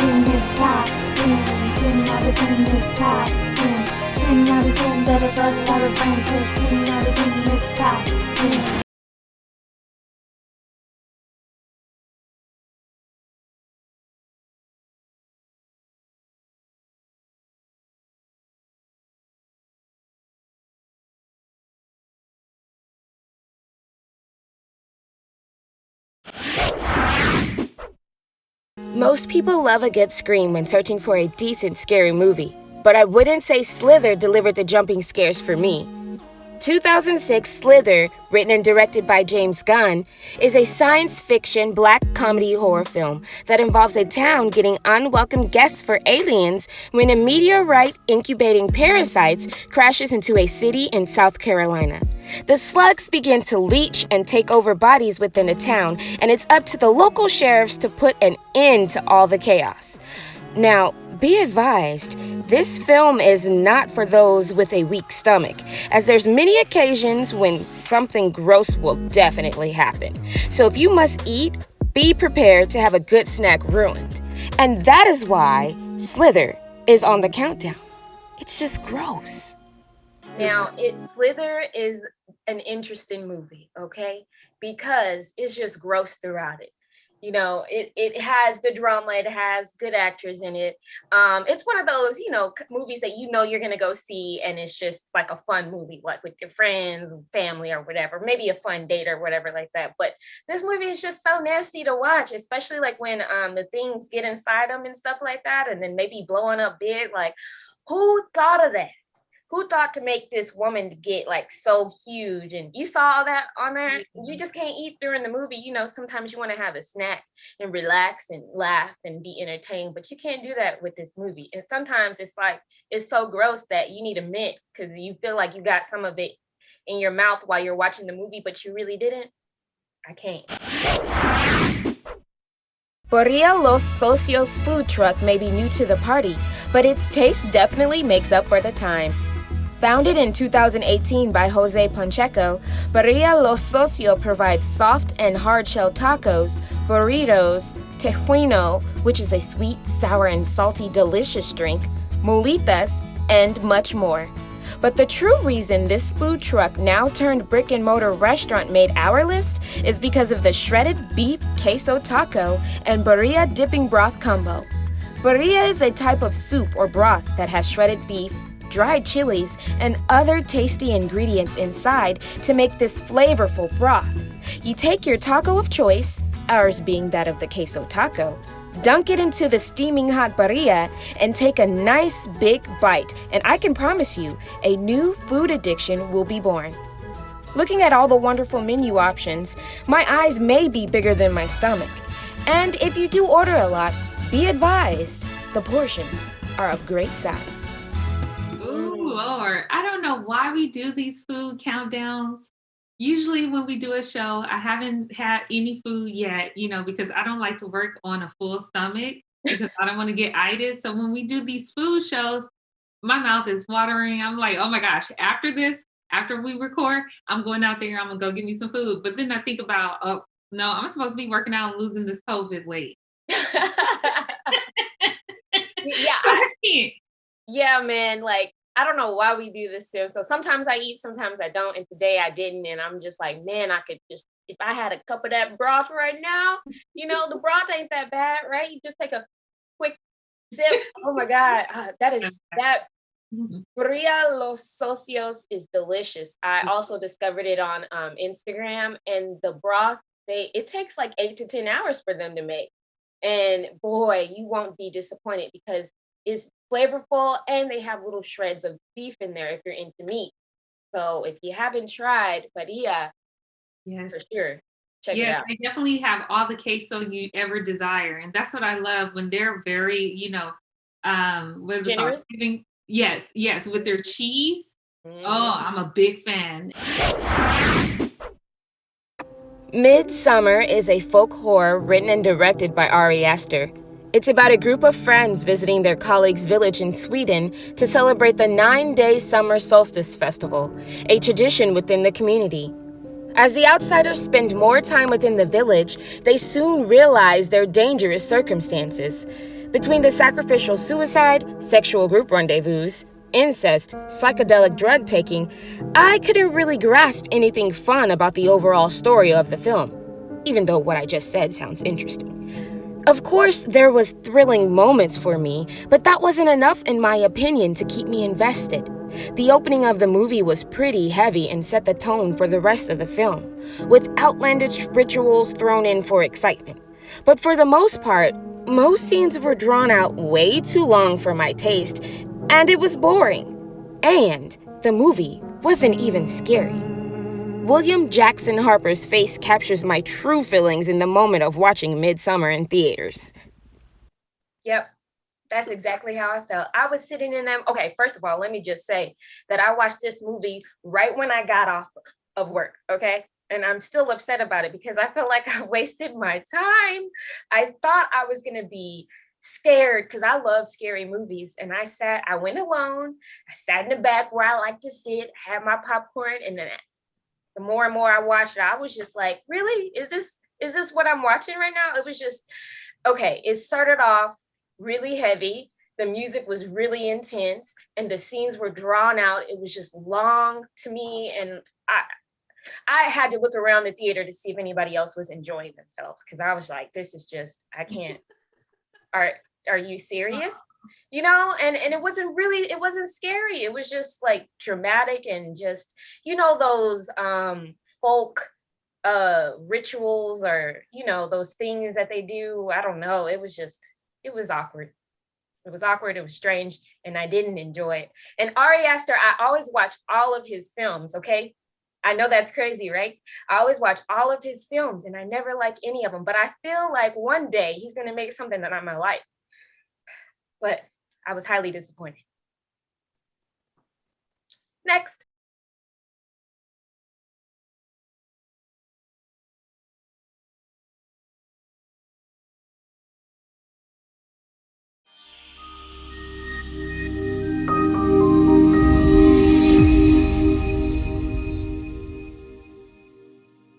10 is top 10. 10 out of 10 is top 10. 10 out of 10 better thoughts out of friends. 10 out of 10 is top 10. Most people love a good scream when searching for a decent scary movie, but I wouldn't say Slither delivered the jumping scares for me. 2006 Slither, written and directed by James Gunn, is a science fiction black comedy horror film that involves a town getting unwelcome guests for aliens when a meteorite incubating parasites crashes into a city in South Carolina. The slugs begin to leach and take over bodies within the town, and it's up to the local sheriffs to put an end to all the chaos. Now, be advised, this film is not for those with a weak stomach, as there's many occasions when something gross will definitely happen. So if you must eat, be prepared to have a good snack ruined. And that is why Slither is on the countdown. It's just gross. Now, Slither is an interesting movie, okay? Because it's just gross throughout it. You know, it has the drama, it has good actors in it. It's one of those, movies that you're going to go see, and it's just like a fun movie, like with your friends, family, or whatever, maybe a fun date or whatever like that. But this movie is just so nasty to watch, especially like when the things get inside them and stuff like that, and then maybe blowing up big. Like, who thought of that? Who thought to make this woman get like so huge? And you saw all that on there. You just can't eat during the movie. Sometimes you want to have a snack and relax and laugh and be entertained, but you can't do that with this movie. And sometimes it's so gross that you need a mint because you feel like you got some of it in your mouth while you're watching the movie, but you really didn't. I can't. Birria Los Socios food truck may be new to the party, but its taste definitely makes up for the time. Founded in 2018 by Jose Pacheco, Birria Los Socios provides soft and hard-shell tacos, burritos, tejuino, which is a sweet, sour, and salty delicious drink, molitas, and much more. But the true reason this food truck now turned brick-and-mortar restaurant made our list is because of the shredded beef queso taco and birria dipping broth combo. Birria is a type of soup or broth that has shredded beef, dried chilies, and other tasty ingredients inside to make this flavorful broth. You take your taco of choice, ours being that of the queso taco, dunk it into the steaming hot birria, and take a nice big bite, and I can promise you, a new food addiction will be born. Looking at all the wonderful menu options, my eyes may be bigger than my stomach. And if you do order a lot, be advised, the portions are of great size. Ooh, Lord. I don't know why we do these food countdowns. Usually when we do a show, I haven't had any food yet, because I don't like to work on a full stomach because I don't want to get itis. So when we do these food shows, my mouth is watering. I'm like, oh my gosh, after we record, I'm going out there, I'm going to go get me some food. But then I think about, oh, no, I'm supposed to be working out and losing this COVID weight. Yeah, man, like, I don't know why we do this too. So sometimes I eat, sometimes I don't. And today I didn't. And I'm just like, man, I could just, if I had a cup of that broth right now, the broth ain't that bad, right? You just take a quick sip. Oh my God. That Birria Los Socios is delicious. I also discovered it on Instagram, and the broth, it takes like 8 to 10 hours for them to make. And boy, you won't be disappointed because it's flavorful, and they have little shreds of beef in there if you're into meat. So if you haven't tried Birria, for sure, check it out. They definitely have all the queso you ever desire, and that's what I love when they're very, what is it called? Yes, with their cheese. Oh, I'm a big fan. Midsummer is a folk horror written and directed by Ari Aster. It's about a group of friends visiting their colleague's village in Sweden to celebrate the 9-day summer solstice festival, a tradition within the community. As the outsiders spend more time within the village, they soon realize their dangerous circumstances. Between the sacrificial suicide, sexual group rendezvous, incest, psychedelic drug taking, I couldn't really grasp anything fun about the overall story of the film, even though what I just said sounds interesting. Of course, there was thrilling moments for me, but that wasn't enough in my opinion to keep me invested. The opening of the movie was pretty heavy and set the tone for the rest of the film, with outlandish rituals thrown in for excitement. But for the most part, most scenes were drawn out way too long for my taste, and it was boring. And the movie wasn't even scary. William Jackson Harper's face captures my true feelings in the moment of watching Midsummer in theaters. Yep, that's exactly how I felt. I was sitting in them. Okay, first of all, let me just say that I watched this movie right when I got off of work, okay? And I'm still upset about it because I felt like I wasted my time. I thought I was going to be scared because I love scary movies. And I went alone. I sat in the back where I like to sit, had my popcorn, and then the more and more I watched it, I was just like, really? Is this what I'm watching right now? It was just, okay, it started off really heavy. The music was really intense and the scenes were drawn out. It was just long to me. And I had to look around the theater to see if anybody else was enjoying themselves because I was like, this is just, I can't. Are you serious? You know, and it wasn't scary. It was just like dramatic and just, you know, those folk rituals or, you know, those things that they do. I don't know. It was awkward. It was awkward. It was strange. And I didn't enjoy it. And Ari Aster, I always watch all of his films. Okay. I know that's crazy, right? I always watch all of his films and I never like any of them, but I feel like one day he's going to make something that I'm going to like. But I was highly disappointed. Next.